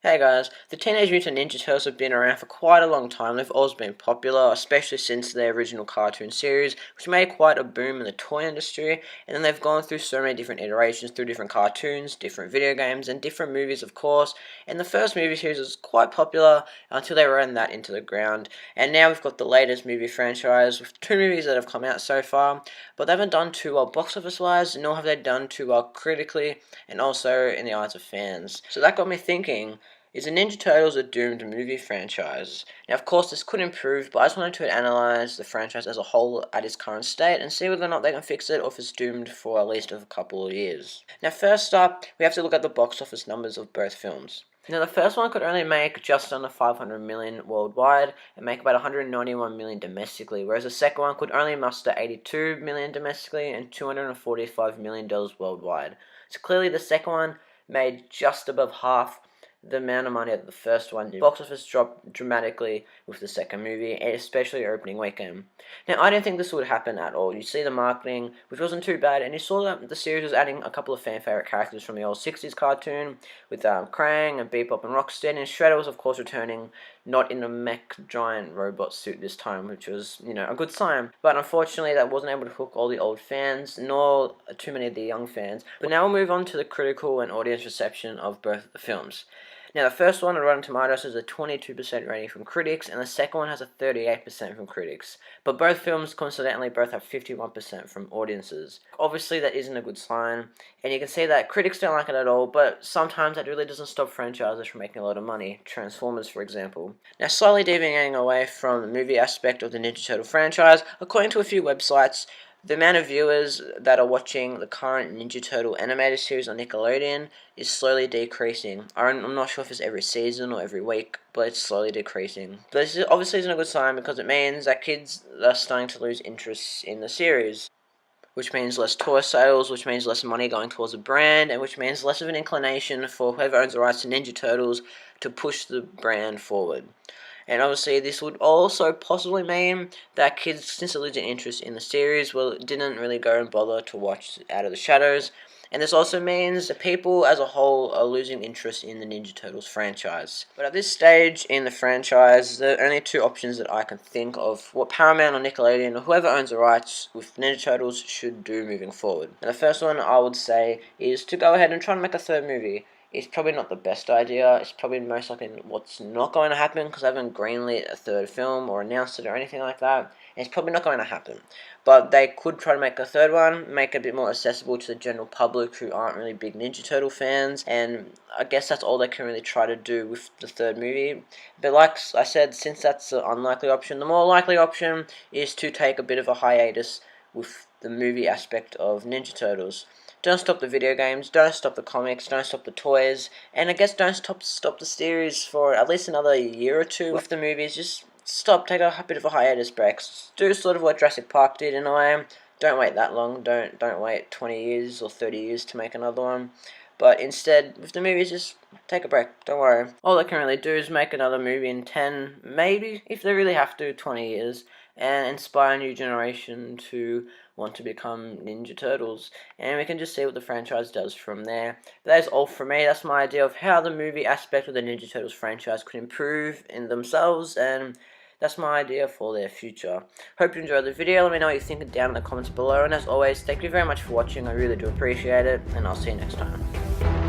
Hey guys, the Teenage Mutant Ninja Turtles have been around for quite a long time. They've always been popular, especially since their original cartoon series, which made quite a boom in the toy industry. And then they've gone through so many different iterations through different cartoons, different video games, and different movies, of course. And the first movie series was quite popular until they ran that into the ground. And now we've got the latest movie franchise with two movies that have come out so far, but they haven't done too well box office wise, nor have they done too well critically, and also in the eyes of fans. So that got me thinking, is the Ninja Turtles a doomed movie franchise? Now, of course, this could improve, but I just wanted to analyse the franchise as a whole at its current state and see whether or not they can fix it or if it's doomed for at least a couple of years. Now, first up, we have to look at the box office numbers of both films. Now, the first one could only make just under 500 million worldwide and make about 191 million domestically, whereas the second one could only muster 82 million domestically and $245 million worldwide. So clearly the second one made just above half the amount of money that the first one did. Box office dropped dramatically with the second movie, especially opening weekend. Now, I don't think this would happen at all. You see the marketing, which wasn't too bad, and you saw that the series was adding a couple of fan favorite characters from the old 60s cartoon, with Krang and Bebop and Rocksteady, and Shredder was, of course, returning, not in a mech giant robot suit this time, which was, a good sign. But unfortunately, that wasn't able to hook all the old fans, nor too many of the young fans. But now we'll move on to the critical and audience reception of both the films. Now, the first one on Rotten Tomatoes has a 22% rating from critics, and the second one has a 38% from critics. But both films, coincidentally, both have 51% from audiences. Obviously, that isn't a good sign, and you can see that critics don't like it at all, but sometimes that really doesn't stop franchises from making a lot of money. Transformers, for example. Now, slightly deviating away from the movie aspect of the Ninja Turtle franchise, according to a few websites, the amount of viewers that are watching the current Ninja Turtle animated series on Nickelodeon is slowly decreasing. I'm not sure if it's every season or every week, but it's slowly decreasing. But this obviously isn't a good sign because it means that kids are starting to lose interest in the series, which means less toy sales, which means less money going towards the brand, and which means less of an inclination for whoever owns the rights to Ninja Turtles to push the brand forward. And obviously this would also possibly mean that kids, since they're losing interest in the series, didn't really go and bother to watch Out of the Shadows. And this also means that people as a whole are losing interest in the Ninja Turtles franchise. But at this stage in the franchise, there are only two options that I can think of what Paramount or Nickelodeon or whoever owns the rights with Ninja Turtles should do moving forward. And the first one I would say is to go ahead and try and make a third movie. It's probably not the best idea. It's probably most likely what's not going to happen because I haven't greenlit a third film or announced it or anything like that. And it's probably not going to happen. But they could try to make a third one, make it a bit more accessible to the general public who aren't really big Ninja Turtle fans. And I guess that's all they can really try to do with the third movie. But like I said, since that's an unlikely option, the more likely option is to take a bit of a hiatus with the movie aspect of Ninja Turtles. Don't stop the video games, don't stop the comics, don't stop the toys, and I guess don't stop the series for at least another year or two with the movies. Just stop, take a bit of a hiatus break. Do sort of what Jurassic Park did in a way. Don't wait that long, don't wait 20 years or 30 years to make another one. But instead, with the movies, just take a break, don't worry. All they can really do is make another movie in 10, maybe, if they really have to, 20 years, and inspire a new generation to want to become Ninja Turtles. And we can just see what the franchise does from there. But that is all from me. That's my idea of how the movie aspect of the Ninja Turtles franchise could improve in themselves, and that's my idea for their future. Hope you enjoyed the video. Let me know what you think down in the comments below. And as always, thank you very much for watching. I really do appreciate it. And I'll see you next time.